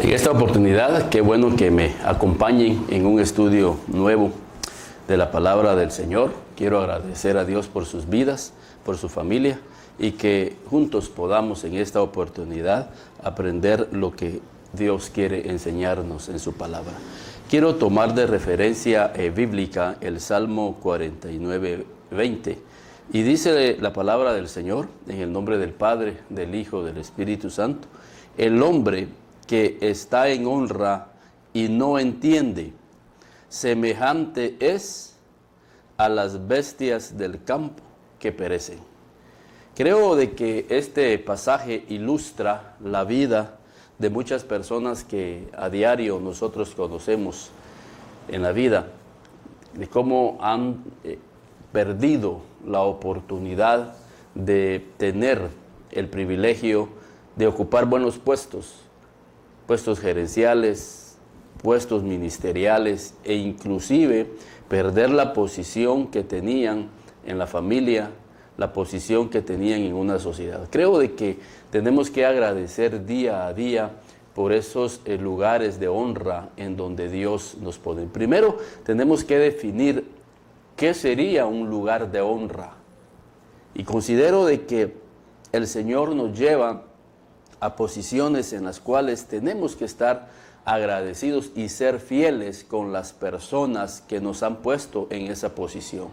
En esta oportunidad, qué bueno que me acompañen en un estudio nuevo de la palabra del Señor. Quiero agradecer a Dios por sus vidas, por su familia, y que juntos podamos en esta oportunidad aprender lo que Dios quiere enseñarnos en su palabra. Quiero tomar de referencia bíblica el Salmo 49:20, y dice la palabra del Señor, en el nombre del Padre, del Hijo, del Espíritu Santo: el hombre que está en honra y no entiende, semejante es a las bestias del campo que perecen. Creo de que este pasaje ilustra la vida de muchas personas que a diario nosotros conocemos en la vida, de cómo han perdido la oportunidad de tener el privilegio de ocupar buenos puestos gerenciales, puestos ministeriales, e inclusive perder la posición que tenían en la familia, la posición que tenían en una sociedad. Creo de que tenemos que agradecer día a día por esos lugares de honra en donde Dios nos pone. Primero, tenemos que definir qué sería un lugar de honra. Y considero de que el Señor nos lleva a posiciones en las cuales tenemos que estar agradecidos y ser fieles con las personas que nos han puesto en esa posición.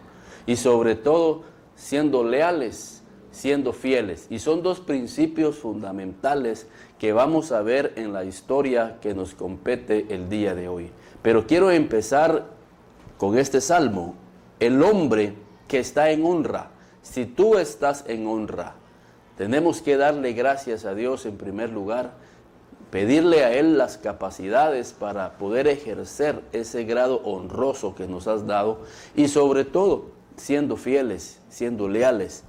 Y sobre todo, siendo leales, siendo fieles. Y son dos principios fundamentales que vamos a ver en la historia que nos compete el día de hoy. Pero quiero empezar con este salmo: el hombre que está en honra. Si tú estás en honra, tenemos que darle gracias a Dios en primer lugar, pedirle a Él las capacidades para poder ejercer ese grado honroso que nos has dado, y sobre todo siendo fieles, siendo leales.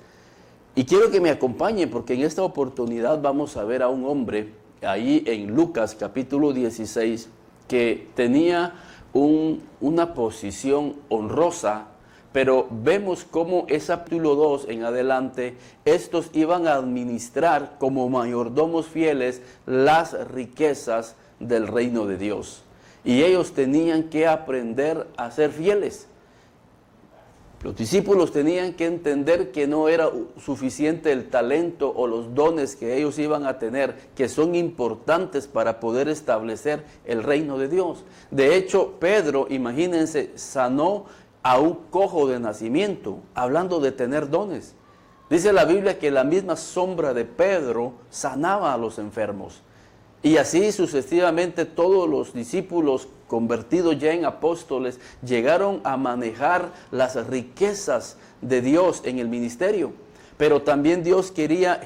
Y quiero que me acompañen, porque en esta oportunidad vamos a ver a un hombre ahí en Lucas capítulo 16 que tenía una posición honrosa. Pero vemos cómo ese capítulo 2 en adelante, estos iban a administrar como mayordomos fieles las riquezas del reino de Dios. Y ellos tenían que aprender a ser fieles. Los discípulos tenían que entender que no era suficiente el talento o los dones que ellos iban a tener, que son importantes para poder establecer el reino de Dios. De hecho, Pedro, imagínense, sanó a un cojo de nacimiento, hablando de tener dones. Dice la Biblia que la misma sombra de Pedro sanaba a los enfermos. Y así sucesivamente todos los discípulos convertidos ya en apóstoles llegaron a manejar las riquezas de Dios en el ministerio. Pero también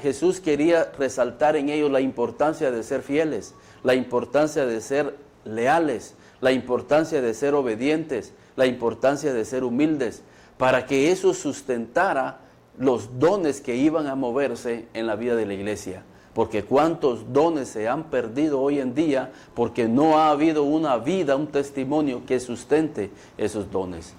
Jesús quería resaltar en ellos la importancia de ser fieles, la importancia de ser leales, la importancia de ser obedientes, la importancia de ser humildes, para que eso sustentara los dones que iban a moverse en la vida de la iglesia. Porque cuántos dones se han perdido hoy en día porque no ha habido una vida, un testimonio que sustente esos dones.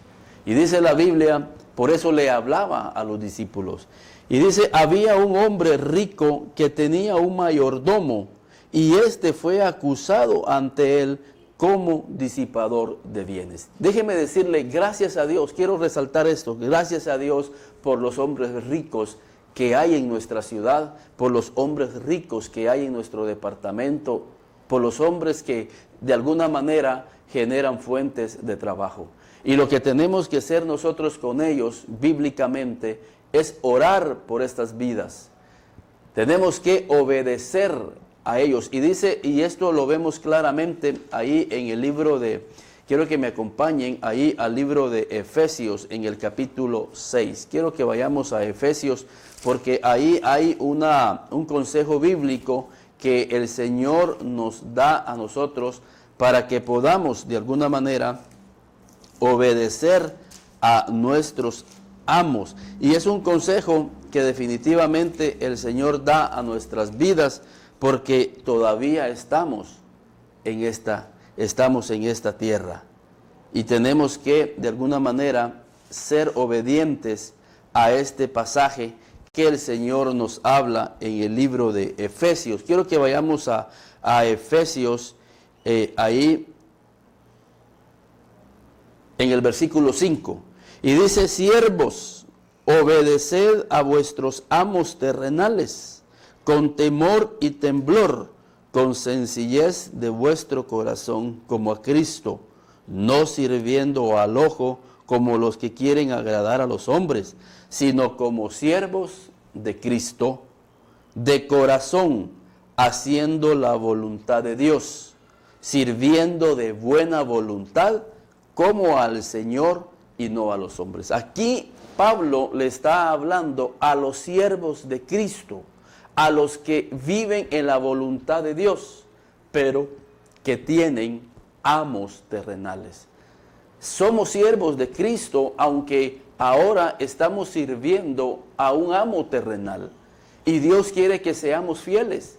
Y dice la Biblia, por eso le hablaba a los discípulos. Y dice: había un hombre rico que tenía un mayordomo, y éste fue acusado ante él como disipador de bienes. Déjeme decirle, gracias a Dios, quiero resaltar esto, gracias a Dios por los hombres ricos que hay en nuestra ciudad, por los hombres ricos que hay en nuestro departamento, por los hombres que de alguna manera generan fuentes de trabajo. Y lo que tenemos que hacer nosotros con ellos, bíblicamente, es orar por estas vidas. Tenemos que obedecer a ellos. Y dice, y esto lo vemos claramente ahí en el libro quiero que me acompañen ahí al libro de Efesios en el capítulo 6. Quiero que vayamos a Efesios, porque ahí hay un consejo bíblico que el Señor nos da a nosotros para que podamos de alguna manera obedecer a nuestros amos. Y es un consejo que definitivamente el Señor da a nuestras vidas, porque todavía estamos en esta tierra y tenemos que de alguna manera ser obedientes a este pasaje que el Señor nos habla en el libro de Efesios. Quiero que vayamos a Efesios ahí en el versículo 5. Y dice: siervos, obedeced a vuestros amos terrenales, con temor y temblor, con sencillez de vuestro corazón, como a Cristo, no sirviendo al ojo como los que quieren agradar a los hombres, sino como siervos de Cristo, de corazón, haciendo la voluntad de Dios, sirviendo de buena voluntad, como al Señor y no a los hombres. Aquí Pablo le está hablando a los siervos de Cristo, a los que viven en la voluntad de Dios, pero que tienen amos terrenales. Somos siervos de Cristo, aunque ahora estamos sirviendo a un amo terrenal. Y Dios quiere que seamos fieles,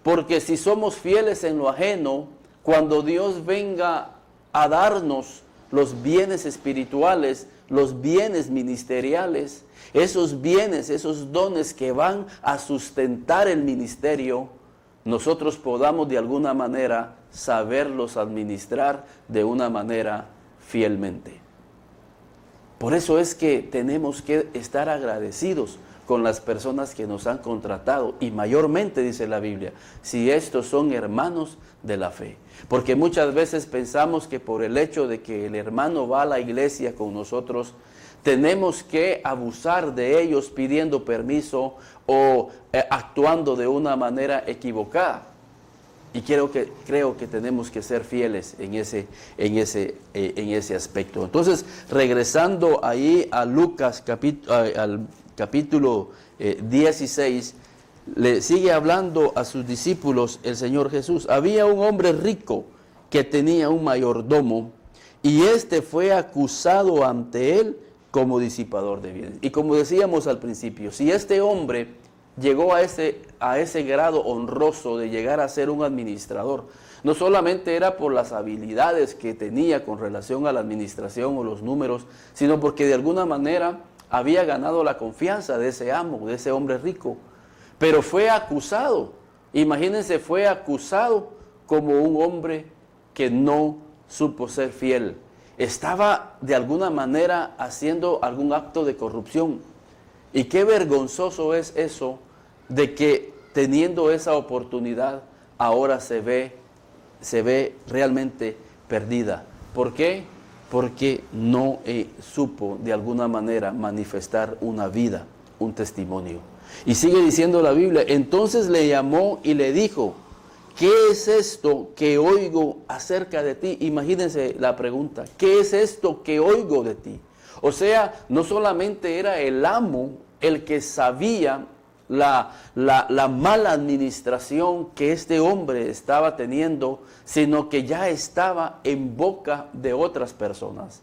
porque si somos fieles en lo ajeno, cuando Dios venga a darnos los bienes espirituales, los bienes ministeriales, esos bienes, esos dones que van a sustentar el ministerio, nosotros podamos de alguna manera saberlos administrar de una manera fielmente. Por eso es que tenemos que estar agradecidos con las personas que nos han contratado, y mayormente, dice la Biblia, si estos son hermanos de la fe. Porque muchas veces pensamos que por el hecho de que el hermano va a la iglesia con nosotros, tenemos que abusar de ellos pidiendo permiso o actuando de una manera equivocada. Y creo que tenemos que ser fieles en ese aspecto. Entonces, regresando ahí a Lucas al capítulo 16, le sigue hablando a sus discípulos el Señor Jesús. Había un hombre rico que tenía un mayordomo, y éste fue acusado ante él como disipador de bienes. Y como decíamos al principio, si este hombre llegó a ese grado honroso de llegar a ser un administrador, no solamente era por las habilidades que tenía con relación a la administración o los números, sino porque de alguna manera había ganado la confianza de ese amo, de ese hombre rico. Pero fue acusado, imagínense, fue acusado como un hombre que no supo ser fiel. Estaba de alguna manera haciendo algún acto de corrupción. Y qué vergonzoso es eso, de que teniendo esa oportunidad, ahora se ve realmente perdida. ¿Por qué? Porque no supo de alguna manera manifestar una vida, un testimonio. Y sigue diciendo la Biblia: entonces le llamó y le dijo: ¿qué es esto que oigo acerca de ti? Imagínense la pregunta: ¿qué es esto que oigo de ti? O sea, no solamente era el amo el que sabía la mala administración que este hombre estaba teniendo, sino que ya estaba en boca de otras personas.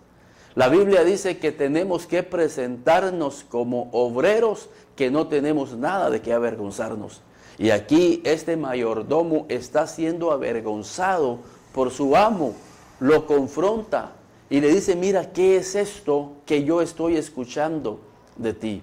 La Biblia dice que tenemos que presentarnos como obreros que no tenemos nada de qué avergonzarnos. Y aquí este mayordomo está siendo avergonzado por su amo, lo confronta y le dice: mira, ¿qué es esto que yo estoy escuchando de ti?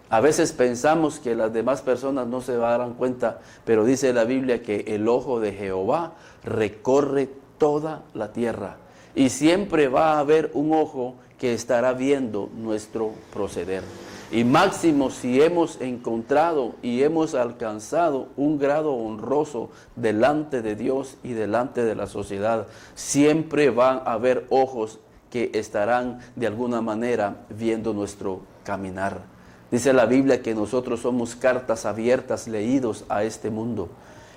A veces pensamos que las demás personas no se darán cuenta, pero dice la Biblia que el ojo de Jehová recorre toda la tierra, y siempre va a haber un ojo que estará viendo nuestro proceder. Y máximo si hemos encontrado y hemos alcanzado un grado honroso delante de Dios y delante de la sociedad, siempre van a haber ojos que estarán de alguna manera viendo nuestro caminar. Dice la Biblia que nosotros somos cartas abiertas, leídos a este mundo.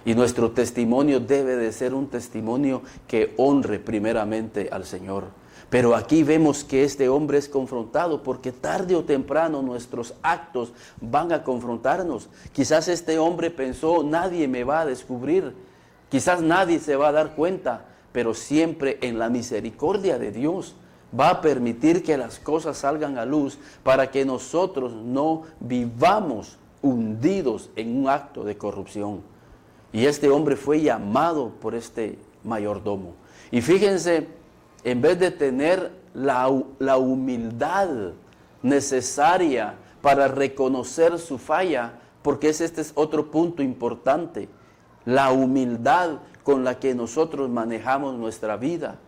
Y nuestro testimonio debe de ser un testimonio que honre primeramente al Señor. Pero aquí vemos que este hombre es confrontado, porque tarde o temprano nuestros actos van a confrontarnos. Quizás este hombre pensó: nadie me va a descubrir, quizás nadie se va a dar cuenta, pero siempre en la misericordia de Dios va a permitir que las cosas salgan a luz para que nosotros no vivamos hundidos en un acto de corrupción. Y este hombre fue llamado por este mayordomo. Y fíjense, en vez de tener la humildad necesaria para reconocer su falla, porque este es otro punto importante, la humildad con la que nosotros manejamos nuestra vida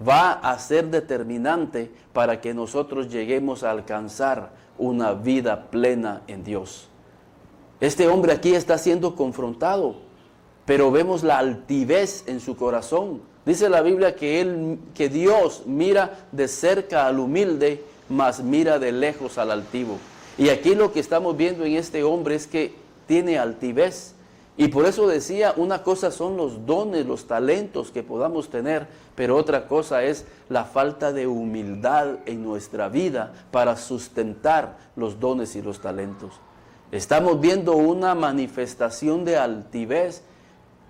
va a ser determinante para que nosotros lleguemos a alcanzar una vida plena en Dios. Este hombre aquí está siendo confrontado, pero vemos la altivez en su corazón. Dice la Biblia que Dios mira de cerca al humilde, mas mira de lejos al altivo. Y aquí lo que estamos viendo en este hombre es que tiene altivez. Y por eso decía, una cosa son los dones, los talentos que podamos tener, pero otra cosa es la falta de humildad en nuestra vida para sustentar los dones y los talentos. Estamos viendo una manifestación de altivez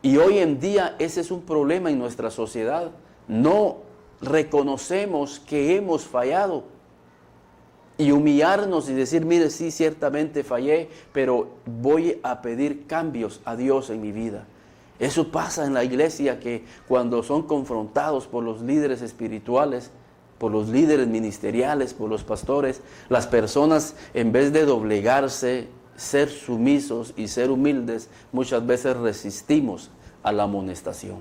y hoy en día ese es un problema en nuestra sociedad. No reconocemos que hemos fallado. Y humillarnos y decir, mire, sí, ciertamente fallé, pero voy a pedir cambios a Dios en mi vida. Eso pasa en la iglesia, que cuando son confrontados por los líderes espirituales, por los líderes ministeriales, por los pastores, las personas, en vez de doblegarse, ser sumisos y ser humildes, muchas veces resistimos a la amonestación.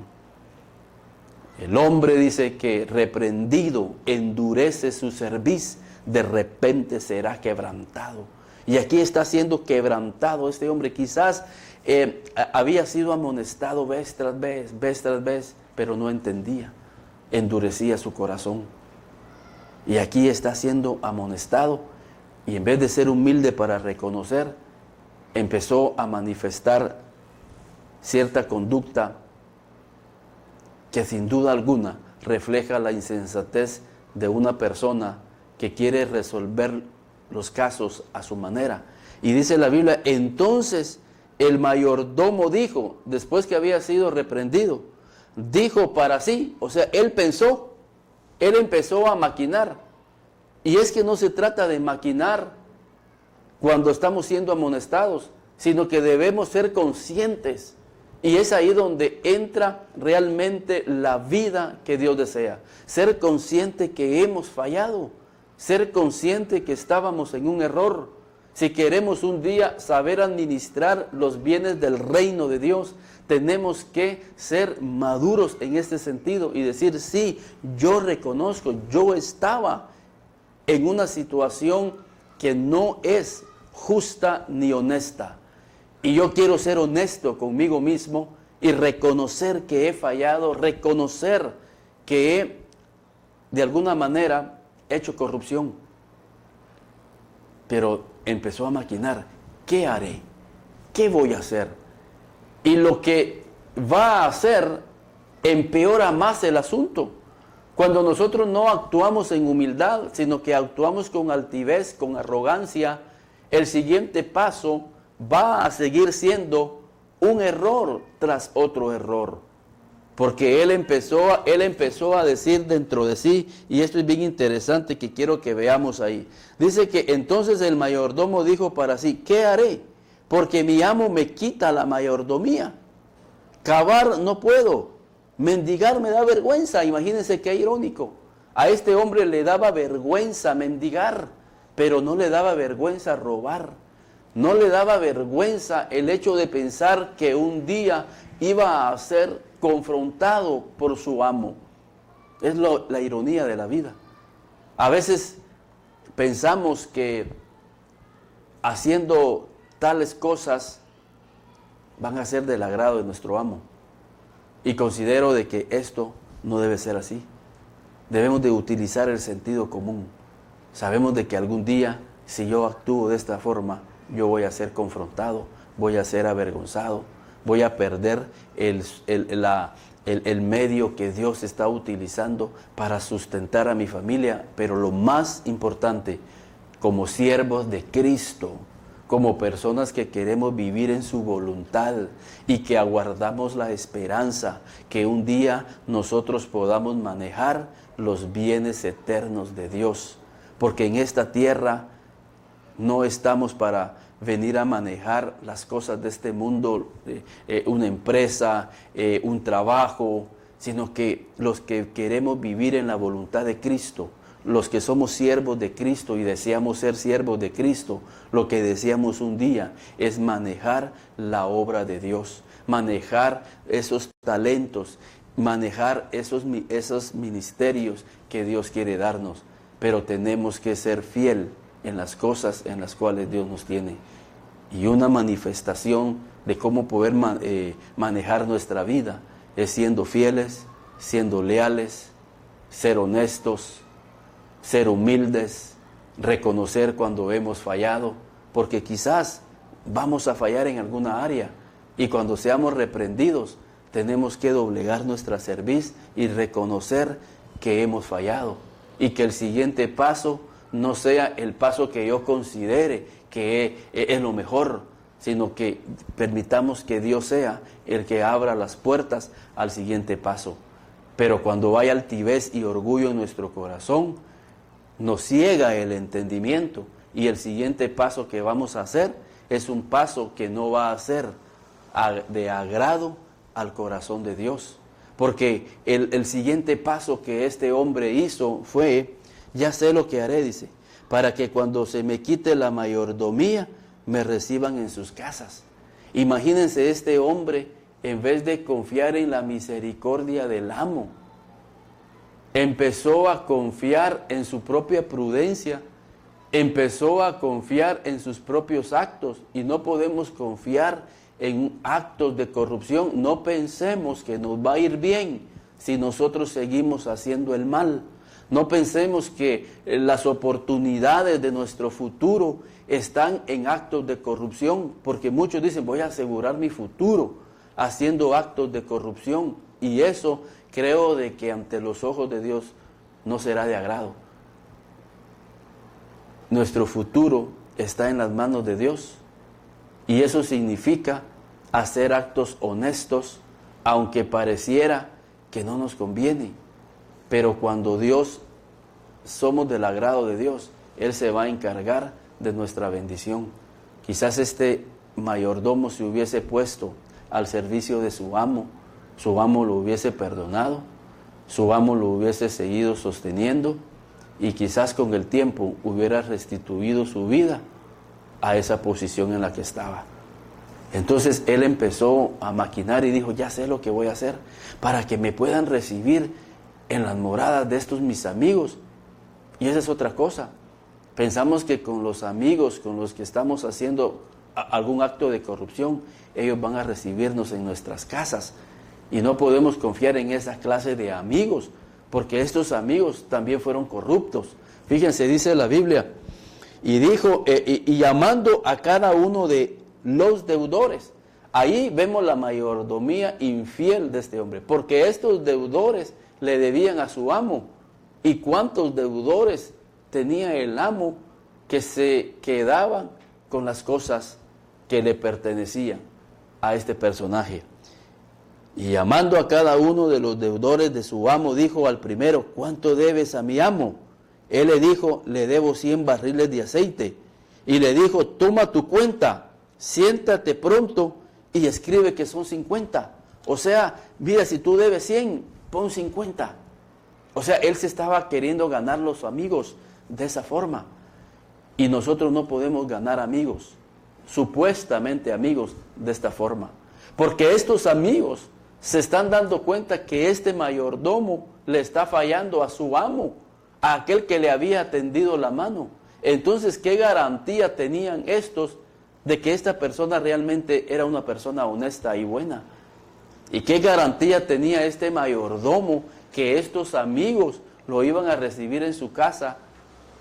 El hombre dice que reprendido endurece su cerviz, de repente será quebrantado. Y aquí está siendo quebrantado este hombre. Quizás había sido amonestado vez tras vez, pero no entendía. Endurecía su corazón. Y aquí está siendo amonestado. Y en vez de ser humilde para reconocer, empezó a manifestar cierta conducta que sin duda alguna refleja la insensatez de una persona que quiere resolver los casos a su manera. Y dice la Biblia, entonces el mayordomo dijo, después que había sido reprendido, dijo para sí, o sea, él empezó a maquinar. Y es que no se trata de maquinar cuando estamos siendo amonestados, sino que debemos ser conscientes. Y es ahí donde entra realmente la vida que Dios desea. Ser consciente que hemos fallado. Ser consciente que estábamos en un error. Si queremos un día saber administrar los bienes del reino de Dios, tenemos que ser maduros en este sentido y decir, sí, yo reconozco, yo estaba en una situación que no es justa ni honesta. Y yo quiero ser honesto conmigo mismo y reconocer que he fallado, reconocer que he, de alguna manera, hecho corrupción. Pero empezó a maquinar, ¿qué haré? ¿Qué voy a hacer? Y lo que va a hacer empeora más el asunto. Cuando nosotros no actuamos en humildad, sino que actuamos con altivez, con arrogancia, el siguiente paso va a seguir siendo un error tras otro error. Porque él empezó a decir dentro de sí, y esto es bien interesante que quiero que veamos ahí. Dice que entonces el mayordomo dijo para sí, ¿qué haré? Porque mi amo me quita la mayordomía. Cavar no puedo, mendigar me da vergüenza. Imagínense qué irónico. A este hombre le daba vergüenza mendigar, pero no le daba vergüenza robar. No le daba vergüenza el hecho de pensar que un día iba a ser confrontado por su amo. Es la ironía de la vida. A veces pensamos que haciendo tales cosas van a ser del agrado de nuestro amo. Y considero de que esto no debe ser así. Debemos de utilizar el sentido común. Sabemos de que algún día, si yo actúo de esta forma, yo voy a ser confrontado, voy a ser avergonzado, voy a perder el medio que Dios está utilizando para sustentar a mi familia. Pero lo más importante, como siervos de Cristo, como personas que queremos vivir en su voluntad y que aguardamos la esperanza que un día nosotros podamos manejar los bienes eternos de Dios. Porque en esta tierra no estamos para venir a manejar las cosas de este mundo, una empresa, un trabajo, sino que los que queremos vivir en la voluntad de Cristo, los que somos siervos de Cristo y deseamos ser siervos de Cristo, lo que deseamos un día es manejar la obra de Dios, manejar esos talentos, manejar esos ministerios que Dios quiere darnos. Pero tenemos que ser fiel en las cosas en las cuales Dios nos tiene. Y una manifestación de cómo poder manejar nuestra vida es siendo fieles, siendo leales, ser honestos, ser humildes, reconocer cuando hemos fallado, porque quizás vamos a fallar en alguna área y cuando seamos reprendidos tenemos que doblegar nuestra cerviz y reconocer que hemos fallado y que el siguiente paso no sea el paso que yo considere que es lo mejor, sino que permitamos que Dios sea el que abra las puertas al siguiente paso. Pero cuando hay altivez y orgullo en nuestro corazón, nos ciega el entendimiento y el siguiente paso que vamos a hacer es un paso que no va a ser de agrado al corazón de Dios. Porque el siguiente paso que este hombre hizo fue, ya sé lo que haré, dice, para que cuando se me quite la mayordomía, me reciban en sus casas. Imagínense este hombre, en vez de confiar en la misericordia del amo, empezó a confiar en su propia prudencia, empezó a confiar en sus propios actos, y no podemos confiar en actos de corrupción. No pensemos que nos va a ir bien si nosotros seguimos haciendo el mal. No pensemos que las oportunidades de nuestro futuro están en actos de corrupción, porque muchos dicen, voy a asegurar mi futuro haciendo actos de corrupción, y eso creo de que ante los ojos de Dios no será de agrado. Nuestro futuro está en las manos de Dios, y eso significa hacer actos honestos, aunque pareciera que no nos conviene. Pero cuando somos del agrado de Dios, Él se va a encargar de nuestra bendición. Quizás este mayordomo se hubiese puesto al servicio de su amo lo hubiese perdonado, su amo lo hubiese seguido sosteniendo, y quizás con el tiempo hubiera restituido su vida a esa posición en la que estaba. Entonces él empezó a maquinar y dijo, ya sé lo que voy a hacer para que me puedan recibir en las moradas de estos mis amigos. Y esa es otra cosa. Pensamos que con los amigos con los que estamos haciendo algún acto de corrupción, ellos van a recibirnos en nuestras casas. Y no podemos confiar en esa clase de amigos, porque estos amigos también fueron corruptos. Fíjense, dice la Biblia, y dijo, y llamando a cada uno de los deudores. Ahí vemos la mayordomía infiel de este hombre, porque estos deudores le debían a su amo. ¿Y cuántos deudores tenía el amo que se quedaban con las cosas que le pertenecían a este personaje? Y llamando a cada uno de los deudores de su amo, dijo al primero, ¿cuánto debes a mi amo? Él le dijo, le debo 100 barriles de aceite. Y le dijo, toma tu cuenta, siéntate pronto y escribe que son 50. O sea, mira, si tú debes 100, pon 50. O sea, él se estaba queriendo ganar los amigos de esa forma. Y nosotros no podemos ganar amigos, supuestamente amigos, de esta forma. Porque estos amigos se están dando cuenta que este mayordomo le está fallando a su amo, a aquel que le había tendido la mano. Entonces, ¿qué garantía tenían estos de que esta persona realmente era una persona honesta y buena? ¿Y qué garantía tenía este mayordomo que estos amigos lo iban a recibir en su casa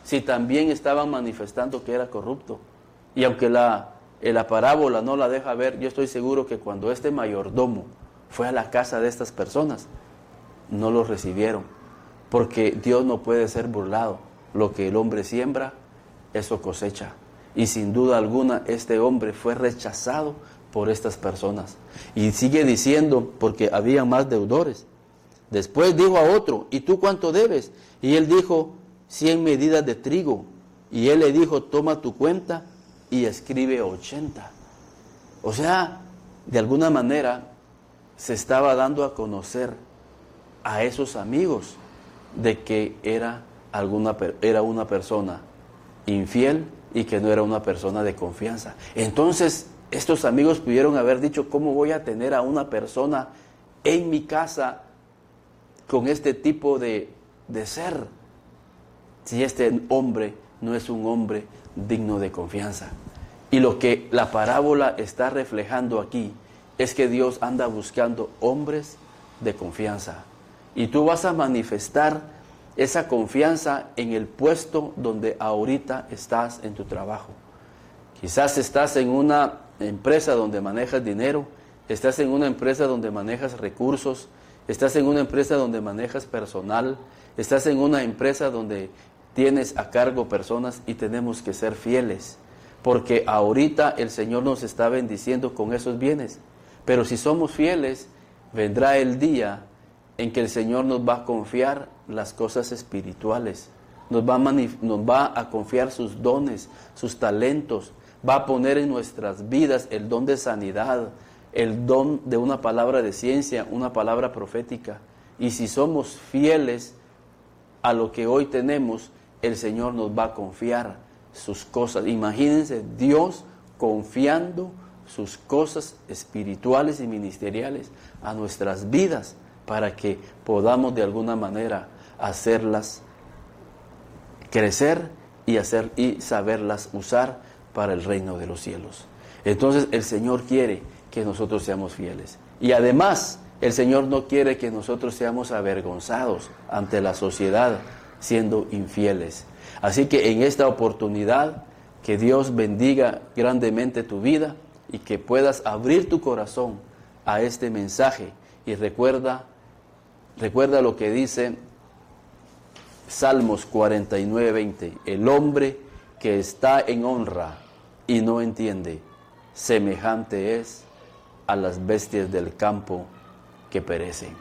si también estaban manifestando que era corrupto? Y aunque la parábola no la deja ver, yo estoy seguro que cuando este mayordomo fue a la casa de estas personas, no los recibieron, porque Dios no puede ser burlado. Lo que el hombre siembra, eso cosecha. Y sin duda alguna, este hombre fue rechazado por estas personas. Y sigue diciendo, porque había más deudores. Después dijo a otro, ¿y tú cuánto debes? Y él dijo, 100 medidas de trigo. Y él le dijo, toma tu cuenta y escribe 80. O sea, de alguna manera se estaba dando a conocer a esos amigos de que era una persona infiel y que no era una persona de confianza. Entonces Estos amigos pudieron haber dicho, ¿cómo voy a tener a una persona en mi casa con este tipo de ser? Si este hombre no es un hombre digno de confianza. Y lo que la parábola está reflejando aquí es que Dios anda buscando hombres de confianza. Y tú vas a manifestar esa confianza en el puesto donde ahorita estás en tu trabajo. Quizás estás en una empresa donde manejas dinero, estás en una empresa donde manejas recursos, estás en una empresa donde manejas personal, estás en una empresa donde tienes a cargo personas, y tenemos que ser fieles, porque ahorita el Señor nos está bendiciendo con esos bienes. Pero si somos fieles, vendrá el día en que el Señor nos va a confiar las cosas espirituales, nos va a confiar sus dones, sus talentos, va a poner en nuestras vidas el don de sanidad, el don de una palabra de ciencia, una palabra profética. Y si somos fieles a lo que hoy tenemos, el Señor nos va a confiar sus cosas. Imagínense Dios confiando sus cosas espirituales y ministeriales a nuestras vidas, para que podamos de alguna manera hacerlas crecer y saberlas usar para el reino de los cielos. Entonces el Señor quiere que nosotros seamos fieles. Y además, el Señor no quiere que nosotros seamos avergonzados ante la sociedad siendo infieles. Así que en esta oportunidad, que Dios bendiga grandemente tu vida y que puedas abrir tu corazón a este mensaje. Y recuerda lo que dice Salmos 49:20. El hombre que está en honra y no entiende, semejante es a las bestias del campo que perecen.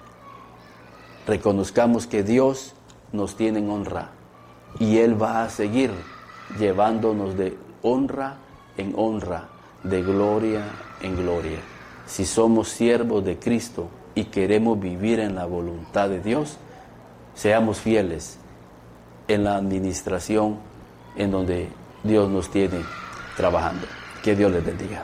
Reconozcamos que Dios nos tiene en honra y Él va a seguir llevándonos de honra en honra, de gloria en gloria. Si somos siervos de Cristo y queremos vivir en la voluntad de Dios, seamos fieles en la administración en donde Dios nos tiene trabajando. Que Dios les bendiga.